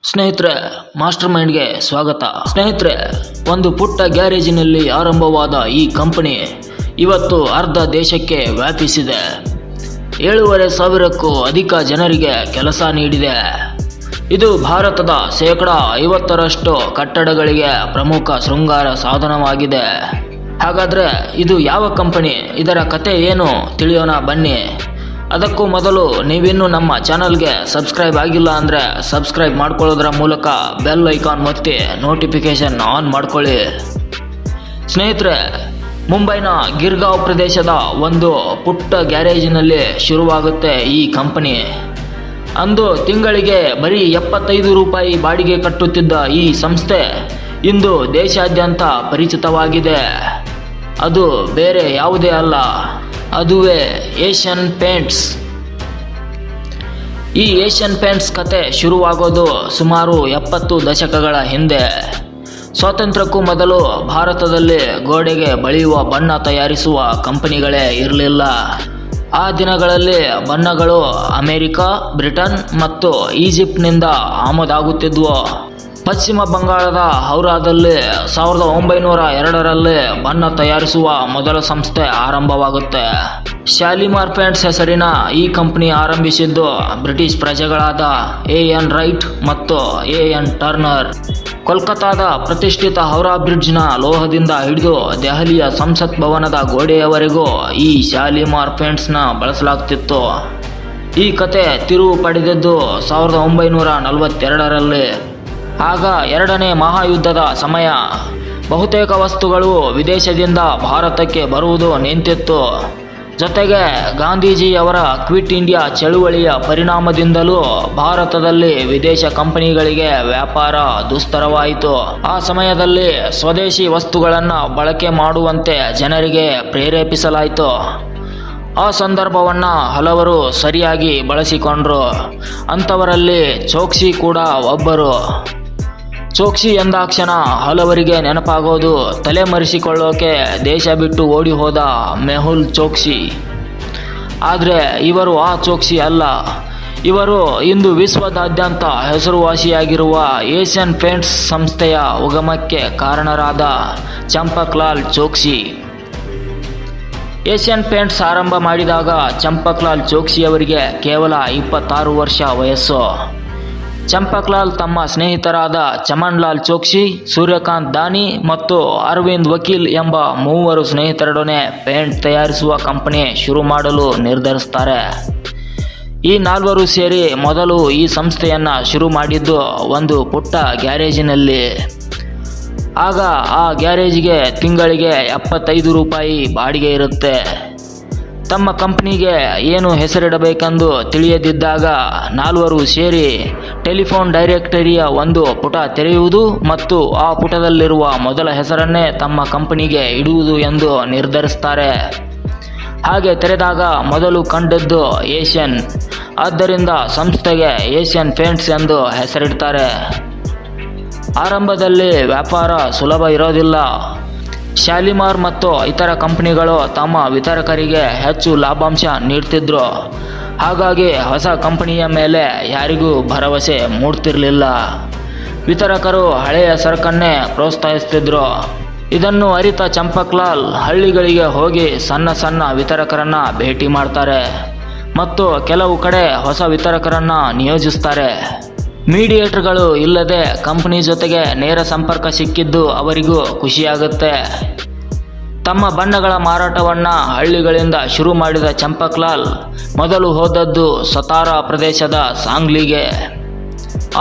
ಸ್ನೇಹಿತರೆ, ಮಾಸ್ಟರ್ ಮೈಂಡ್ಗೆ ಸ್ವಾಗತ. ಸ್ನೇಹಿತರೆ, ಒಂದು ಪುಟ್ಟ ಗ್ಯಾರೇಜಿನಲ್ಲಿ ಆರಂಭವಾದ ಈ ಕಂಪನಿ ಇವತ್ತು ಅರ್ಧ ದೇಶಕ್ಕೆ ವ್ಯಾಪಿಸಿದೆ. 7,500ಕ್ಕೂ ಅಧಿಕ ಜನರಿಗೆ ಕೆಲಸ ನೀಡಿದೆ. ಇದು ಭಾರತದ 50% ಕಟ್ಟಡಗಳಿಗೆ ಪ್ರಮುಖ ಶೃಂಗಾರ ಸಾಧನವಾಗಿದೆ. ಹಾಗಾದರೆ ಇದು ಯಾವ ಕಂಪನಿ, ಇದರ ಕತೆ ಏನು ತಿಳಿಯೋಣ ಬನ್ನಿ. ಅದಕ್ಕೂ ಮೊದಲು ನೀವಿನ್ನೂ ನಮ್ಮ ಚಾನಲ್ಗೆ ಸಬ್ಸ್ಕ್ರೈಬ್ ಆಗಿಲ್ಲ ಅಂದರೆ ಸಬ್ಸ್ಕ್ರೈಬ್ ಮಾಡ್ಕೊಳ್ಳೋದ್ರ ಮೂಲಕ ಬೆಲ್ ಐಕಾನ್ ಒತ್ತಿ ನೋಟಿಫಿಕೇಷನ್ ಆನ್ ಮಾಡ್ಕೊಳ್ಳಿ. ಸ್ನೇಹಿತರೆ, ಮುಂಬೈನ ಗಿರ್ಗಾಂವ್ ಪ್ರದೇಶದ ಒಂದು ಪುಟ್ಟ ಗ್ಯಾರೇಜಿನಲ್ಲಿ ಶುರುವಾಗುತ್ತೆ ಈ ಕಂಪನಿ. ಅಂದು ತಿಂಗಳಿಗೆ ಬರೀ 75 ರೂಪಾಯಿ ಬಾಡಿಗೆ ಕಟ್ಟುತ್ತಿದ್ದ ಈ ಸಂಸ್ಥೆ ಇಂದು ದೇಶಾದ್ಯಂತ ಪರಿಚಿತವಾಗಿದೆ. ಅದು ಬೇರೆ ಯಾವುದೇ ಅಲ್ಲ, ಅದುವೇ ಏಷ್ಯನ್ ಪೇಂಟ್ಸ್. ಈ ಏಷ್ಯನ್ ಪೇಂಟ್ಸ್ ಕತೆ ಶುರುವಾಗೋದು ಸುಮಾರು 70 ದಶಕಗಳ ಹಿಂದೆ. ಸ್ವಾತಂತ್ರ್ಯಕ್ಕೂ ಮೊದಲು ಭಾರತದಲ್ಲಿ ಗೋಡೆಗೆ ಬಳಿಯುವ ಬಣ್ಣ ತಯಾರಿಸುವ ಕಂಪನಿಗಳೇ ಇರಲಿಲ್ಲ. ಆ ದಿನಗಳಲ್ಲಿ ಬಣ್ಣಗಳು ಅಮೆರಿಕ, ಬ್ರಿಟನ್ ಮತ್ತು ಈಜಿಪ್ಟ್ನಿಂದ ಆಮದಾಗುತ್ತಿದ್ವು. ಪಶ್ಚಿಮ ಬಂಗಾಳದ ಹೌರಾದಲ್ಲಿ 1902ರಲ್ಲಿ ಬಣ್ಣ ತಯಾರಿಸುವ ಮೊದಲ ಸಂಸ್ಥೆ ಆರಂಭವಾಗುತ್ತೆ. ಶಾಲಿಮಾರ್ ಪೇಂಟ್ಸ್ ಹೆಸರಿನ ಈ ಕಂಪನಿ ಆರಂಭಿಸಿದ್ದು ಬ್ರಿಟಿಷ್ ಪ್ರಜೆಗಳಾದ A.N. ರೈಟ್ ಮತ್ತು A.N. ಟರ್ನರ್. ಕೋಲ್ಕತ್ತಾದ ಪ್ರತಿಷ್ಠಿತ ಹೌರಾ ಬ್ರಿಡ್ಜ್ನ ಲೋಹದಿಂದ ಹಿಡಿದು ದೆಹಲಿಯ ಸಂಸತ್ ಭವನದ ಗೋಡೆಯವರೆಗೂ ಈ ಶಾಲಿಮಾರ್ ಪೇಂಟ್ಸ್ನ ಬಳಸಲಾಗ್ತಿತ್ತು. ಈ ಕತೆ ತಿರುವು ಪಡೆದಿದ್ದು 1942ರಲ್ಲಿ. ಆಗ ಎರಡನೇ ಮಹಾಯುದ್ಧದ ಸಮಯ. ಬಹುತೇಕ ವಸ್ತುಗಳು ವಿದೇಶದಿಂದ ಭಾರತಕ್ಕೆ ಬರುವುದು ನಿಂತಿತ್ತು. ಜೊತೆಗೆ ಗಾಂಧೀಜಿಯವರ ಕ್ವಿಟ್ ಇಂಡಿಯಾ ಚಳುವಳಿಯ ಪರಿಣಾಮದಿಂದಲೂ ಭಾರತದಲ್ಲಿ ವಿದೇಶ ಕಂಪನಿಗಳಿಗೆ ವ್ಯಾಪಾರ ದುಸ್ತರವಾಯಿತು. ಆ ಸಮಯದಲ್ಲಿ ಸ್ವದೇಶಿ ವಸ್ತುಗಳನ್ನು ಬಳಕೆ ಮಾಡುವಂತೆ ಜನರಿಗೆ ಪ್ರೇರೇಪಿಸಲಾಯಿತು. ಆ ಸಂದರ್ಭವನ್ನು ಹಲವರು ಸರಿಯಾಗಿ ಬಳಸಿಕೊಂಡ್ರು. ಅಂಥವರಲ್ಲಿ ಚೋಕ್ಸಿ ಕೂಡ ಒಬ್ಬರು. ಚೋಕ್ಸಿ ಎಂದಾಕ್ಷಣ ಹಲವರಿಗೆ ನೆನಪಾಗೋದು ತಲೆಮರೆಸಿಕೊಳ್ಳೋಕೆ ದೇಶ ಬಿಟ್ಟು ಓಡಿ ಹೋದ ಮೆಹುಲ್ ಚೋಕ್ಸಿ. ಆದರೆ ಇವರು ಆ ಚೋಕ್ಸಿ ಅಲ್ಲ. ಇವರು ಇಂದು ವಿಶ್ವದಾದ್ಯಂತ ಹೆಸರುವಾಸಿಯಾಗಿರುವ ಏಷ್ಯನ್ ಪೇಂಟ್ಸ್ ಸಂಸ್ಥೆಯ ಉಗಮಕ್ಕೆ ಕಾರಣರಾದ ಚಂಪಕ್ಲಾಲ್ ಚೋಕ್ಸಿ. ಏಷ್ಯನ್ ಪೇಂಟ್ಸ್ ಆರಂಭ ಮಾಡಿದಾಗ ಚಂಪಕ್ಲಾಲ್ ಚೋಕ್ಸಿಯವರಿಗೆ ಕೇವಲ 26 ವರ್ಷ ವಯಸ್ಸು. ಚಂಪಕ್ಲಾಲ್ ತಮ್ಮ ಸ್ನೇಹಿತರಾದ ಚಮನ್ಲಾಲ್ ಚೋಕ್ಸಿ, ಸೂರ್ಯಕಾಂತ್ ದಾನಿ ಮತ್ತು ಅರವಿಂದ್ ವಕೀಲ್ ಎಂಬ 3 ಸ್ನೇಹಿತರೊಡನೆ ಪೇಂಟ್ ತಯಾರಿಸುವ ಕಂಪನಿ ಶುರು ಮಾಡಲು ನಿರ್ಧರಿಸ್ತಾರೆ. ಈ 4 ಸೇರಿ ಮೊದಲು ಈ ಸಂಸ್ಥೆಯನ್ನು ಶುರು ಮಾಡಿದ್ದು ಒಂದು ಪುಟ್ಟ ಗ್ಯಾರೇಜಿನಲ್ಲಿ. ಆಗ ಆ ಗ್ಯಾರೇಜಿಗೆ ತಿಂಗಳಿಗೆ 75 ರೂಪಾಯಿ ಬಾಡಿಗೆ ಇರುತ್ತೆ. ತಮ್ಮ ಕಂಪನಿಗೆ ಏನು ಹೆಸರಿಡಬೇಕೆಂದು ತಿಳಿಯದಿದ್ದಾಗ 4 ಸೇರಿ ಟೆಲಿಫೋನ್ ಡೈರೆಕ್ಟರಿಯ ಒಂದು ಪುಟ ತೆರೆಯುವುದು ಮತ್ತು ಆ ಪುಟದಲ್ಲಿರುವ ಮೊದಲ ಹೆಸರನ್ನೇ ತಮ್ಮ ಕಂಪನಿಗೆ ಇಡುವುದು ಎಂದು ನಿರ್ಧರಿಸ್ತಾರೆ. ಹಾಗೆ ತೆರೆದಾಗ ಮೊದಲು ಕಂಡದ್ದು ಏಷ್ಯನ್. ಆದ್ದರಿಂದ ಸಂಸ್ಥೆಗೆ ಏಷ್ಯನ್ ಪೇಂಟ್ಸ್ ಎಂದು ಹೆಸರಿಡ್ತಾರೆ. ಆರಂಭದಲ್ಲಿ ವ್ಯಾಪಾರ ಸುಲಭ ಇರೋದಿಲ್ಲ. ಶಾಲಿಮಾರ್ ಮತ್ತು ಇತರ ಕಂಪನಿಗಳು ತಮ್ಮ ವಿತರಕರಿಗೆ ಹೆಚ್ಚು ಲಾಭಾಂಶ ನೀಡ್ತಿದ್ರು. ಹಾಗಾಗಿ ಹೊಸ ಕಂಪನಿಯ ಮೇಲೆ ಯಾರಿಗೂ ಭರವಸೆ ಮೂಡ್ತಿರಲಿಲ್ಲ. ವಿತರಕರು ಹಳೆಯ ಸರಕನ್ನೇ ಪ್ರೋತ್ಸಾಹಿಸ್ತಿದ್ರು. ಇದನ್ನು ಅರಿತ ಚಂಪಕ್ಲಾಲ್ ಹಳ್ಳಿಗಳಿಗೆ ಹೋಗಿ ಸಣ್ಣ ವಿತರಕರನ್ನು ಭೇಟಿ ಮಾಡ್ತಾರೆ ಮತ್ತು ಕೆಲವು ಕಡೆ ಹೊಸ ವಿತರಕರನ್ನು ನಿಯೋಜಿಸ್ತಾರೆ. ಮೀಡಿಯೇಟರ್ಗಳು ಇಲ್ಲದೆ ಕಂಪನಿ ಜೊತೆಗೆ ನೇರ ಸಂಪರ್ಕ ಸಿಕ್ಕಿದ್ದು ಅವರಿಗೂ ಖುಷಿಯಾಗುತ್ತೆ. ತಮ್ಮ ಬಣ್ಣಗಳ ಮಾರಾಟವನ್ನು ಹಳ್ಳಿಗಳಿಂದ ಶುರು ಮಾಡಿದ ಚಂಪಕ್ಲಾಲ್ ಮೊದಲು ಹೋದದ್ದು ಸತಾರಾ ಪ್ರದೇಶದ ಸಾಂಗ್ಲಿಗೆ.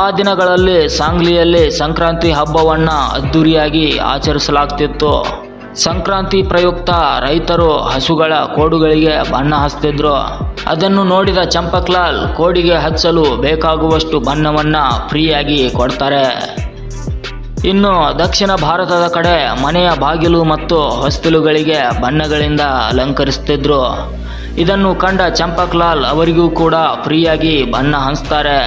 ಆ ದಿನಗಳಲ್ಲಿ ಸಾಂಗ್ಲಿಯಲ್ಲಿ ಸಂಕ್ರಾಂತಿ ಹಬ್ಬವನ್ನು ಅದ್ದೂರಿಯಾಗಿ ಆಚರಿಸಲಾಗ್ತಿತ್ತು. ಸಂಕ್ರಾಂತಿ ಪ್ರಯುಕ್ತ ರೈತರು ಹಸುಗಳ ಕೋಡುಗಳಿಗೆ ಬಣ್ಣ ಹಚ್ತಿದ್ರು. ಅದನ್ನು ನೋಡಿದ ಚಂಪಕ್ಲಾಲ್ ಕೋಡಿಗೆ ಹಚ್ಚಲು ಬೇಕಾಗುವಷ್ಟು ಬಣ್ಣವನ್ನು ಫ್ರೀಯಾಗಿ ಕೊಡ್ತಾರೆ. ಇನ್ನು ದಕ್ಷಿಣ ಭಾರತದ ಕಡೆ ಮನೆಯ ಬಾಗಿಲು ಮತ್ತು ಹೊಸ್ತಿಲುಗಳಿಗೆ ಬಣ್ಣಗಳಿಂದ ಅಲಂಕರಿಸ್ತಿದ್ರು. ಇದನ್ನು ಕಂಡ ಚಂಪಕ್ಲಾಲ್ ಅವರಿಗೂ ಕೂಡ ಫ್ರೀಯಾಗಿ ಬಣ್ಣ ಹಂಚ್ತಾರೆ.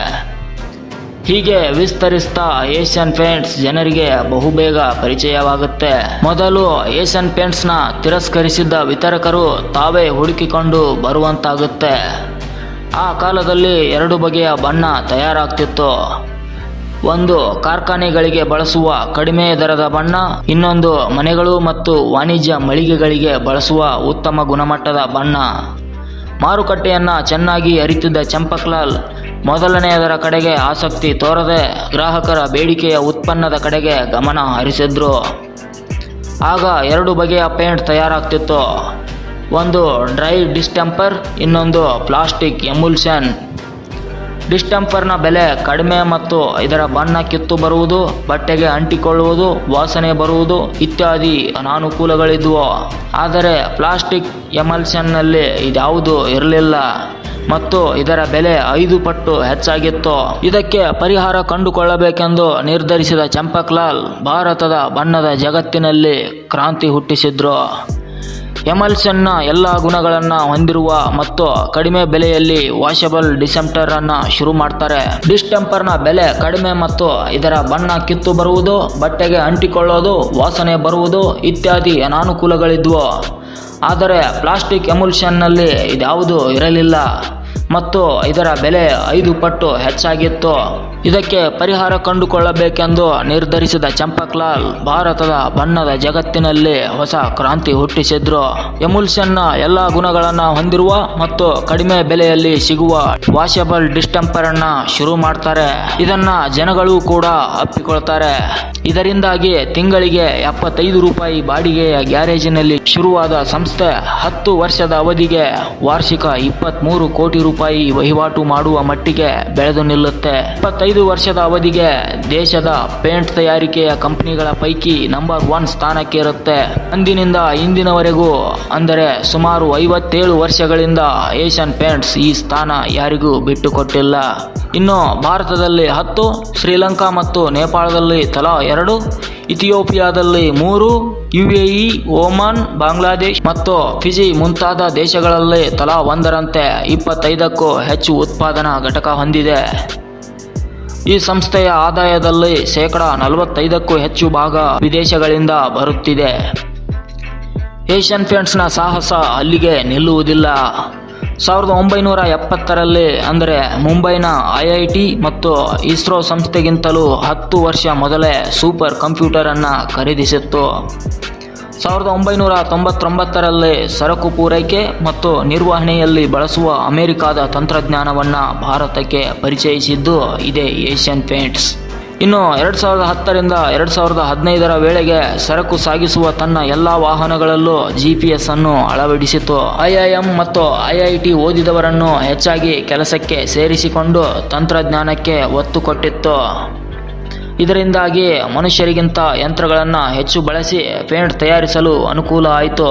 ಹೀಗೆ ವಿಸ್ತರಿಸ್ತಾ ಏಷ್ಯನ್ ಪೇಂಟ್ಸ್ ಜನರಿಗೆ ಬಹುಬೇಗ ಪರಿಚಯವಾಗುತ್ತೆ. ಮೊದಲು ಏಷ್ಯನ್ ಪೇಂಟ್ಸ್ನ ತಿರಸ್ಕರಿಸಿದ್ದ ವಿತರಕರು ತಾವೇ ಹುಡುಕಿಕೊಂಡು ಬರುವಂತಾಗುತ್ತೆ. ಆ ಕಾಲದಲ್ಲಿ 2 ಬಗೆಯ ಬಣ್ಣ ತಯಾರಾಗ್ತಿತ್ತು. ಒಂದು ಕಾರ್ಖಾನೆಗಳಿಗೆ ಬಳಸುವ ಕಡಿಮೆ ದರದ ಬಣ್ಣ, ಇನ್ನೊಂದು ಮನೆಗಳು ಮತ್ತು ವಾಣಿಜ್ಯ ಮಳಿಗೆಗಳಿಗೆ ಬಳಸುವ ಉತ್ತಮ ಗುಣಮಟ್ಟದ ಬಣ್ಣ. ಮಾರುಕಟ್ಟೆಯನ್ನು ಚೆನ್ನಾಗಿ ಅರಿತಿದ್ದ ಚಂಪಕ್ಲಾಲ್ ಮೊದಲನೆಯದರ ಕಡೆಗೆ ಆಸಕ್ತಿ ತೋರದೆ ಗ್ರಾಹಕರ ಬೇಡಿಕೆಯ ಉತ್ಪನ್ನದ ಕಡೆಗೆ ಗಮನ ಹರಿಸಿದ್ರು. ಆಗ ಎರಡು ಬಗೆಯ ಪೇಂಟ್ ತಯಾರಾಗ್ತಿತ್ತು. ಒಂದು ಡ್ರೈ ಡಿಸ್ಟೆಂಪರ್, ಇನ್ನೊಂದು ಪ್ಲಾಸ್ಟಿಕ್ ಎಮುಲ್ಷನ್. ಡಿಸ್ಟೆಂಪರ್ನ ಬೆಲೆ ಕಡಿಮೆ ಮತ್ತು ಇದರ ಬಣ್ಣ ಕಿತ್ತು ಬರುವುದು, ಬಟ್ಟೆಗೆ ಅಂಟಿಕೊಳ್ಳುವುದು, ವಾಸನೆ ಬರುವುದು ಇತ್ಯಾದಿ ಅನಾನುಕೂಲಗಳಿದ್ವು. ಆದರೆ ಪ್ಲಾಸ್ಟಿಕ್ ಎಮಲ್ಷನ್ನಲ್ಲಿ ಇದ್ಯಾವುದೂ ಇರಲಿಲ್ಲ ಮತ್ತು ಇದರ ಬೆಲೆ 5 ಪಟ್ಟು ಹೆಚ್ಚಾಗಿತ್ತು. ಇದಕ್ಕೆ ಪರಿಹಾರ ಕಂಡುಕೊಳ್ಳಬೇಕೆಂದು ನಿರ್ಧರಿಸಿದ ಚಂಪಕ್ಲಾಲ್ ಭಾರತದ ಬಣ್ಣದ ಜಗತ್ತಿನಲ್ಲಿ ಕ್ರಾಂತಿ ಹುಟ್ಟಿಸಿದ್ರು. ಎಮಲ್ಷನ್ನ ಎಲ್ಲ ಗುಣಗಳನ್ನು ಹೊಂದಿರುವ ಮತ್ತು ಕಡಿಮೆ ಬೆಲೆಯಲ್ಲಿ ವಾಷಬಲ್ ಡಿಸ್ಟೆಂಪರ್ ಅನ್ನು ಶುರು ಮಾಡ್ತಾರೆ. ಡಿಸ್ಟೆಂಪರ್ನ ಬೆಲೆ ಕಡಿಮೆ ಮತ್ತು ಇದರ ಬಣ್ಣ ಕಿತ್ತು ಬರುವುದು, ಬಟ್ಟೆಗೆ ಅಂಟಿಕೊಳ್ಳೋದು, ವಾಸನೆ ಬರುವುದು ಇತ್ಯಾದಿ ಅನಾನುಕೂಲಗಳಿದ್ವು. ಆದರೆ ಪ್ಲಾಸ್ಟಿಕ್ ಎಮುಲ್ಷನ್ನಲ್ಲಿ ಇದ್ಯಾವುದೂ ಇರಲಿಲ್ಲ ಮತ್ತು ಇದರ ಬೆಲೆ 5 ಪಟ್ಟು ಹೆಚ್ಚಾಗಿತ್ತು. ಇದಕ್ಕೆ ಪರಿಹಾರ ಕಂಡುಕೊಳ್ಳಬೇಕೆಂದು ನಿರ್ಧರಿಸಿದ ಚಂಪಕ್ಲಾಲ್ ಭಾರತದ ಬಣ್ಣದ ಜಗತ್ತಿನಲ್ಲಿ ಹೊಸ ಕ್ರಾಂತಿ ಹುಟ್ಟಿಸಿದ್ರು. ಎಮುಲ್ಷನ್ನ ಎಲ್ಲ ಗುಣಗಳನ್ನು ಹೊಂದಿರುವ ಮತ್ತು ಕಡಿಮೆ ಬೆಲೆಯಲ್ಲಿ ಸಿಗುವ ವಾಷಬಲ್ ಡಿಸ್ಟೆಂಪರ್ ಅನ್ನ ಶುರು ಮಾಡ್ತಾರೆ. ಇದನ್ನ ಜನಗಳು ಕೂಡ ಅಪ್ಪಿಕೊಳ್ತಾರೆ. ಇದರಿಂದಾಗಿ ತಿಂಗಳಿಗೆ 75 ರೂಪಾಯಿ ಬಾಡಿಗೆಯ ಗ್ಯಾರೇಜಿನಲ್ಲಿ ಶುರುವಾದ ಸಂಸ್ಥೆ 10 ವರ್ಷದ ಅವಧಿಗೆ ವಾರ್ಷಿಕ 23 ಕೋಟಿ ರೂಪಾಯಿ ವಹಿವಾಟು ಮಾಡುವ ಮಟ್ಟಿಗೆ ಬೆಳೆದು ನಿಲ್ಲುತ್ತೆ. 25 ವರ್ಷದ ಅವಧಿಗೆ ದೇಶದ ಪೇಂಟ್ ತಯಾರಿಕೆಯ ಕಂಪನಿಗಳ ಪೈಕಿ ನಂಬರ್ 1 ಸ್ಥಾನಕ್ಕೆ ಇರುತ್ತೆ. ಅಂದಿನಿಂದ ಇಂದಿನವರೆಗೂ ಅಂದರೆ ಸುಮಾರು 57 ವರ್ಷಗಳಿಂದ ಏಷ್ಯನ್ ಪೇಂಟ್ಸ್ ಈ ಸ್ಥಾನ ಯಾರಿಗೂ ಬಿಟ್ಟುಕೊಟ್ಟಿಲ್ಲ. ಇನ್ನು ಭಾರತದಲ್ಲಿ 10, ಶ್ರೀಲಂಕಾ ಮತ್ತು ನೇಪಾಳದಲ್ಲಿ ತಲಾ 2, ಇಥಿಯೋಪಿಯಾದಲ್ಲಿ 3, UAE, ಒಮಾನ್, ಬಾಂಗ್ಲಾದೇಶ್ ಮತ್ತು ಫಿಜಿ ಮುಂತಾದ ದೇಶಗಳಲ್ಲಿ ತಲಾ 1ರಂತೆ 25ಕ್ಕೂ ಹೆಚ್ಚು ಉತ್ಪಾದನಾ ಘಟಕ ಹೊಂದಿದೆ. ಈ ಸಂಸ್ಥೆಯ ಆದಾಯದಲ್ಲಿ 45%ಕ್ಕೂ ಹೆಚ್ಚು ಭಾಗ ವಿದೇಶಗಳಿಂದ ಬರುತ್ತಿದೆ. ಏಷ್ಯನ್ ಪೇಂಟ್ಸ್ನ ಸಾಹಸ ಅಲ್ಲಿಗೆ ನಿಲ್ಲುವುದಿಲ್ಲ. 1970ರಲ್ಲಿ ಅಂದರೆ ಮುಂಬೈನ IIT ಮತ್ತು ಇಸ್ರೋ ಸಂಸ್ಥೆಗಿಂತಲೂ 10 ವರ್ಷ ಮೊದಲೇ ಸೂಪರ್ ಕಂಪ್ಯೂಟರ್ ಅನ್ನು ಖರೀದಿಸಿತ್ತು. 1999ರಲ್ಲಿ ಸರಕು ಪೂರೈಕೆ ಮತ್ತು ನಿರ್ವಹಣೆಯಲ್ಲಿ ಬಳಸುವ ಅಮೆರಿಕಾದ ತಂತ್ರಜ್ಞಾನವನ್ನು ಭಾರತಕ್ಕೆ ಪರಿಚಯಿಸಿದ್ದು ಇದೇ ಏಷ್ಯನ್ ಪೇಂಟ್ಸ್. ಇನ್ನು 2010ರಿಂದ 2015ರ ವೇಳೆಗೆ ಸರಕು ಸಾಗಿಸುವ ತನ್ನ ಎಲ್ಲ ವಾಹನಗಳಲ್ಲೂ GPS ಅನ್ನು ಅಳವಡಿಸಿತು. IIM ಮತ್ತು IIT ಓದಿದವರನ್ನು ಹೆಚ್ಚಾಗಿ ಕೆಲಸಕ್ಕೆ ಸೇರಿಸಿಕೊಂಡು ತಂತ್ರಜ್ಞಾನಕ್ಕೆ ಒತ್ತು ಕೊಟ್ಟಿತ್ತು. ಇದರಿಂದಾಗಿ ಮನುಷ್ಯರಿಗಿಂತ ಯಂತ್ರಗಳನ್ನು ಹೆಚ್ಚು ಬಳಸಿ ಪೇಂಟ್ ತಯಾರಿಸಲು ಅನುಕೂಲ ಆಯಿತು.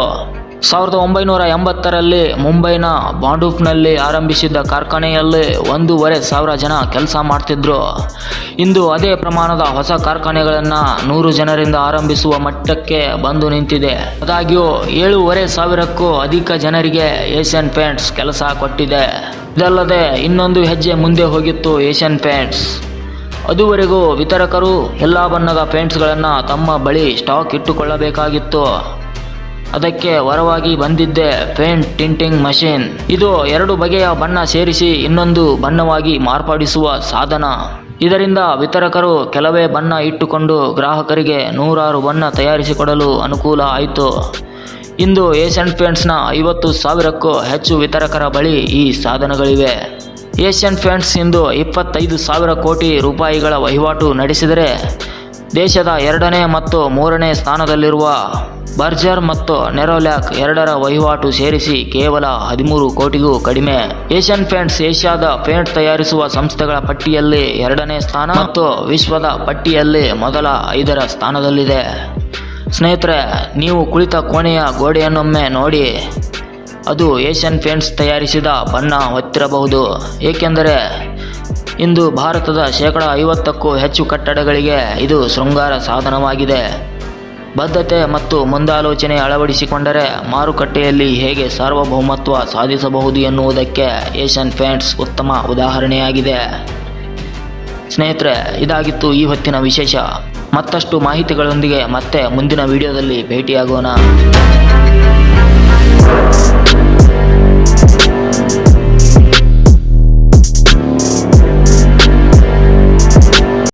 1980ರಲ್ಲಿ ಮುಂಬೈನ ಬಾಂಡೂಪ್ನಲ್ಲಿ ಆರಂಭಿಸಿದ್ದ ಕಾರ್ಖಾನೆಯಲ್ಲಿ 1,500 ಜನ ಕೆಲಸ ಮಾಡ್ತಿದ್ರು. ಇಂದು ಅದೇ ಪ್ರಮಾಣದ ಹೊಸ ಕಾರ್ಖಾನೆಗಳನ್ನು 100 ಜನರಿಂದ ಆರಂಭಿಸುವ ಮಟ್ಟಕ್ಕೆ ಬಂದು ನಿಂತಿದೆ. ಆದಾಗ್ಯೂ 7,500ಕ್ಕೂ ಅಧಿಕ ಜನರಿಗೆ ಏಷ್ಯನ್ ಪೇಂಟ್ಸ್ ಕೆಲಸ ಕೊಟ್ಟಿದೆ. ಇದಲ್ಲದೆ ಇನ್ನೊಂದು ಹೆಜ್ಜೆ ಮುಂದೆ ಹೋಗಿತ್ತು ಏಷ್ಯನ್ ಪೇಂಟ್ಸ್. ಅದುವರೆಗೂ ವಿತರಕರು ಎಲ್ಲ ಬಣ್ಣದ ಪೇಂಟ್ಸ್ಗಳನ್ನು ತಮ್ಮ ಬಳಿ ಸ್ಟಾಕ್ ಇಟ್ಟುಕೊಳ್ಳಬೇಕಾಗಿತ್ತು. ಅದಕ್ಕೆ ವರವಾಗಿ ಬಂದಿದ್ದೆ ಪೇಂಟ್ ಟಿಂಟಿಂಗ್ ಮಷೀನ್. ಇದು 2 ಬಗೆಯ ಬಣ್ಣ ಸೇರಿಸಿ ಇನ್ನೊಂದು ಬಣ್ಣವಾಗಿ ಮಾರ್ಪಡಿಸುವ ಸಾಧನ. ಇದರಿಂದ ವಿತರಕರು ಕೆಲವೇ ಬಣ್ಣ ಇಟ್ಟುಕೊಂಡು ಗ್ರಾಹಕರಿಗೆ 100 ಬಣ್ಣ ತಯಾರಿಸಿಕೊಡಲು ಅನುಕೂಲ ಆಯಿತು. ಇಂದು ಏಷ್ಯನ್ ಪೇಂಟ್ಸ್ನ 50,000ಕ್ಕೂ ಹೆಚ್ಚು ವಿತರಕರ ಬಳಿ ಈ ಸಾಧನಗಳಿವೆ. ಏಷ್ಯನ್ ಪೇಂಟ್ಸ್ ಇಂದು 25,000 ಕೋಟಿ ರೂಪಾಯಿಗಳ ವಹಿವಾಟು ನಡೆಸಿದರೆ ದೇಶದ 2ನೇ ಮತ್ತು 3ನೇ ಸ್ಥಾನದಲ್ಲಿರುವ ಬರ್ಜರ್ ಮತ್ತು ನೆರೋಲ್ಯಾಕ್ 2ರ ವಹಿವಾಟು ಸೇರಿಸಿ ಕೇವಲ 13 ಕೋಟಿಗೂ ಕಡಿಮೆ. ಏಷ್ಯನ್ ಪೇಂಟ್ಸ್ ಏಷ್ಯಾದ ಪೇಂಟ್ ತಯಾರಿಸುವ ಸಂಸ್ಥೆಗಳ ಪಟ್ಟಿಯಲ್ಲಿ 2ನೇ ಸ್ಥಾನ ಮತ್ತು ವಿಶ್ವದ ಪಟ್ಟಿಯಲ್ಲಿ ಮೊದಲ 5ರ ಸ್ಥಾನದಲ್ಲಿದೆ. ಸ್ನೇಹಿತರೆ, ನೀವು ಕುಳಿತ ಕೋಣೆಯ ಗೋಡೆಯನ್ನೊಮ್ಮೆ ನೋಡಿ. ಅದು ಏಷ್ಯನ್ ಪೇಂಟ್ಸ್ ತಯಾರಿಸಿದ ಬಣ್ಣ ಹೊತ್ತಿರಬಹುದು. ಏಕೆಂದರೆ ಇಂದು ಭಾರತದ 50%ಕ್ಕೂ ಹೆಚ್ಚು ಕಟ್ಟಡಗಳಿಗೆ ಇದು ಶೃಂಗಾರ ಸಾಧನವಾಗಿದೆ. ಬದ್ಧತೆ ಮತ್ತು ಮುಂದಾಲೋಚನೆ ಅಳವಡಿಸಿಕೊಂಡರೆ ಮಾರುಕಟ್ಟೆಯಲ್ಲಿ ಹೇಗೆ ಸಾರ್ವಭೌಮತ್ವ ಸಾಧಿಸಬಹುದು ಎನ್ನುವುದಕ್ಕೆ ಏಷ್ಯನ್ ಪೇಂಟ್ಸ್ ಉತ್ತಮ ಉದಾಹರಣೆಯಾಗಿದೆ. ಸ್ನೇಹಿತರೆ, ಇದಾಗಿತ್ತು ಈ ಹೊತ್ತಿನ ವಿಶೇಷ. ಮತ್ತಷ್ಟು ಮಾಹಿತಿಗಳೊಂದಿಗೆ ಮತ್ತೆ ಮುಂದಿನ ವಿಡಿಯೋದಲ್ಲಿ ಭೇಟಿಯಾಗೋಣ.